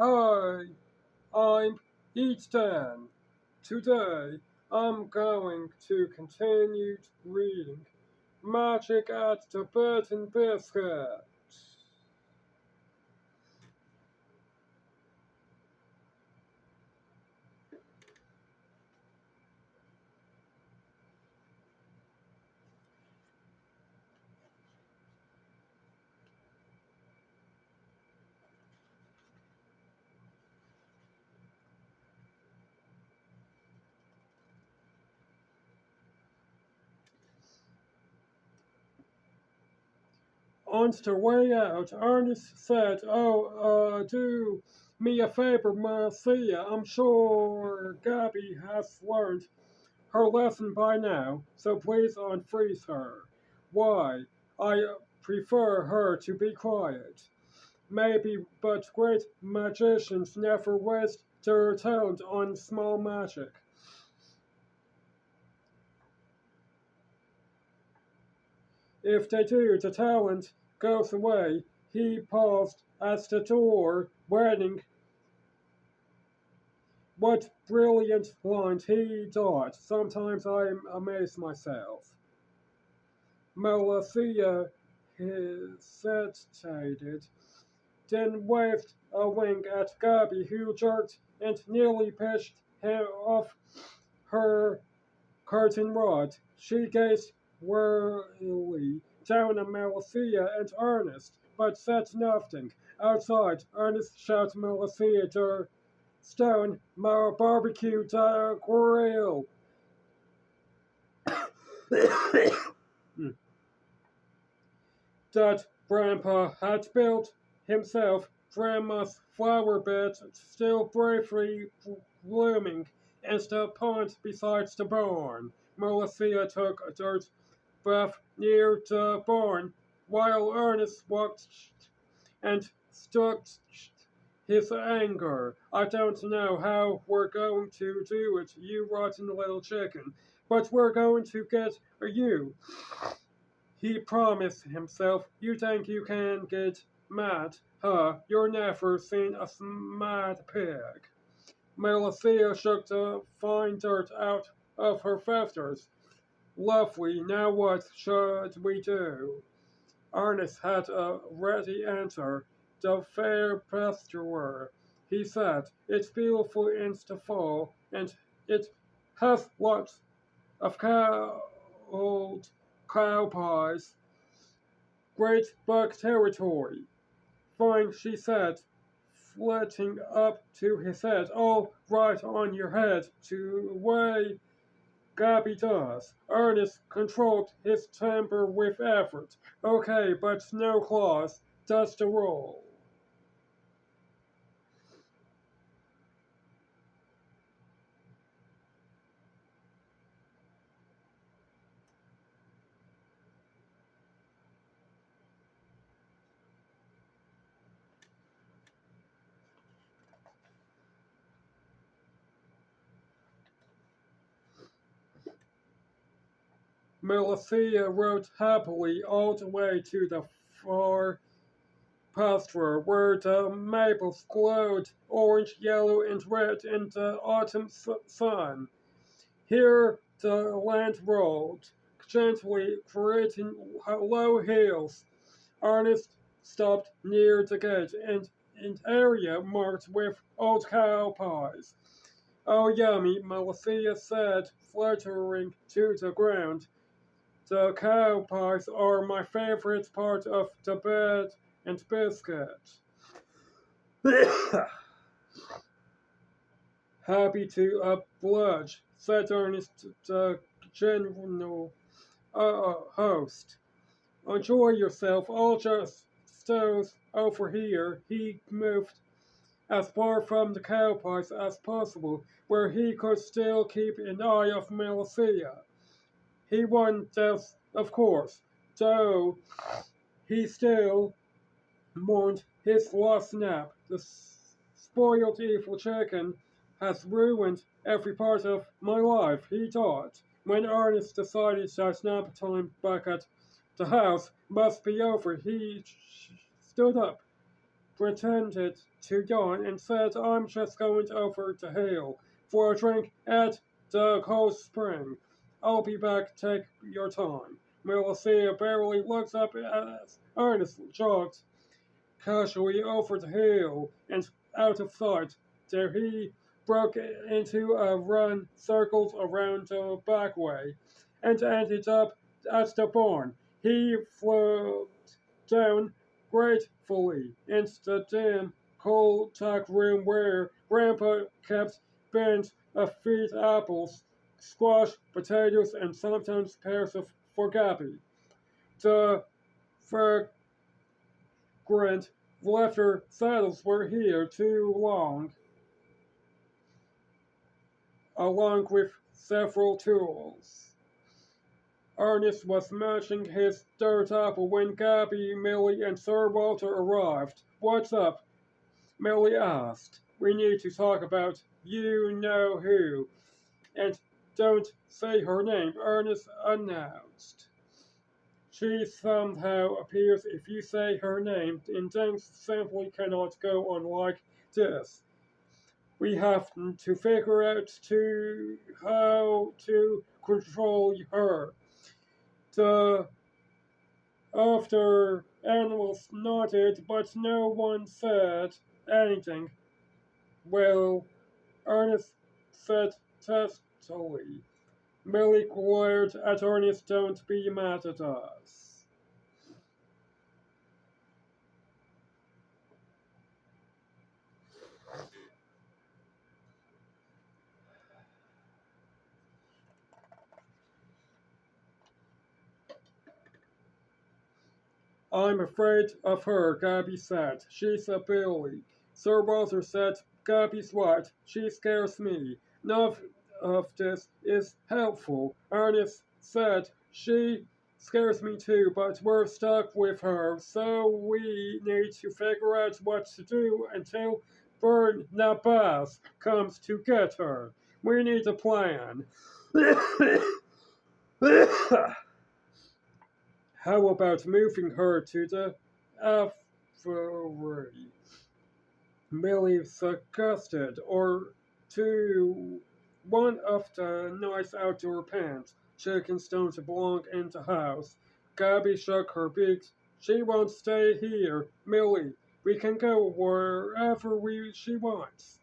Hi, I'm Ethan. Today I'm going to continue reading Magic at the Bed Biscuit. On the way out, Ernest said, do me a favor, Marcia. I'm sure Gabby has learned her lesson by now, so please unfreeze her. Why? I prefer her to be quiet. Maybe, but great magicians never waste their talent on small magic. If they do, the talent goes away. He paused at the door, waiting. What brilliant lines he thought. Sometimes I amaze myself. Malathea hesitated, then waved a wink at Gabby, who jerked and nearly pitched him off her curtain rod. She gazed wearily down at Malathea and Ernest, but said nothing. Outside, Ernest shouted Malathea to Stone, barbecue to grill. That Grandpa had built himself. Grandma's flower bed still bravely blooming in the pond beside the barn. Marcia took a dirt bath near the barn while Ernest walked and stoked his anger. I don't know how we're going to do it, you rotten little chicken, but we're going to get you. He promised himself, you think you can get mad? Huh, you're never seen a mad pig. Melissia shook the fine dirt out of her feathers. Lovely, now what should we do? Ernest had a ready answer. The fair pasture, he said. It's beautiful in the fall, and it has lots of old cow pies. Great bug territory. Fine, she said, flitting up to his head. All right on your head, to way Gabby does. Ernest controlled his temper with effort. Okay, but no claws. That's the rule. Melissia rode happily all the way to the far pasture where the maples glowed orange, yellow, and red in the autumn sun. Here the land rolled gently, creating low hills. Ernest stopped near the gate and an area marked with old cow pies. Oh, yummy, Melissia said, fluttering to the ground. The cow pies are my favorite part of the bed and biscuit. Happy to oblige, said Ernest, the general host. Enjoy yourself, I'll just stows over here. He moved as far from the cow pies as possible, where he could still keep an eye of Melissia. He won this, of course, though he still mourned his lost nap. The spoiled evil chicken has ruined every part of my life, he thought. When Ernest decided that nap time back at the house must be over, he stood up, pretended to yawn and said, I'm just going over the hill for a drink at the cold spring. I'll be back, take your time. Melissa barely looks up as Ernest jogged casually over the hill and out of sight. There he broke into a run, circled around the back way, and ended up at the barn. He flopped down gratefully into the dim, cold tack room where Grandpa kept bins of feed apples, squash, potatoes, and sometimes pears of for Gabby. The fragrant leather saddles were here too long, along with several tools. Ernest was mashing his dirt apple when Gabby, Millie, and Sir Walter arrived. What's up? Millie asked. We need to talk about you know who. And don't say her name, Ernest announced. She somehow appears if you say her name, and things simply cannot go on like this. We have to figure out how to control her. The other animals nodded, but no one said anything. Well, Ernest said testily. Millie glared at Ernest, don't be mad at us. I'm afraid of her, Gabby said. She's a bully. Sir Walter said, Gabby's what? She scares me. None of this is helpful. Ernest said, she scares me too, but we're stuck with her, so we need to figure out what to do until Barnabas comes to get her. We need a plan. How about moving her to the Aviary? Millie suggested, or to one of the nice outdoor pens. Chickens don't belong in the house. Gabby shook her beak. She won't stay here, Millie. We can go wherever she wants.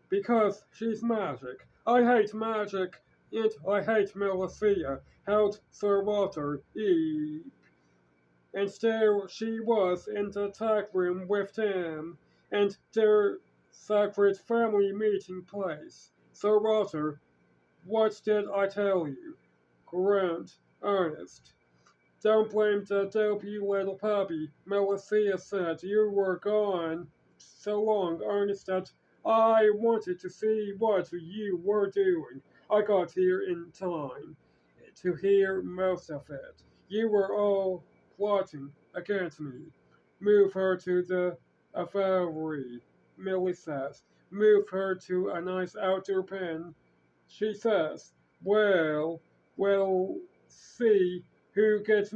Because she's magic. I hate magic, and I hate Melissa, held Sir Walter E. And there she was in the tag room with him, and their sacred family meeting place. Sir Walter, what did I tell you? Groaned Ernest. Don't blame the dopey little puppy, Melissa said. You were gone so long, Ernest, that I wanted to see what you were doing. I got here in time to hear most of it. You were all plotting against me. Move her to the Aviary, Millie says. Move her to a nice outdoor pen. She says, well, we'll see who gets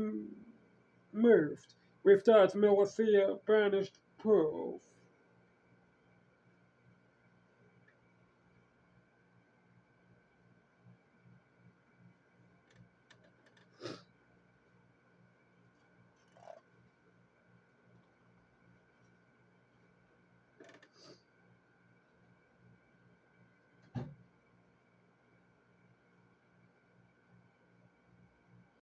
moved. With that, Melissa banished proof.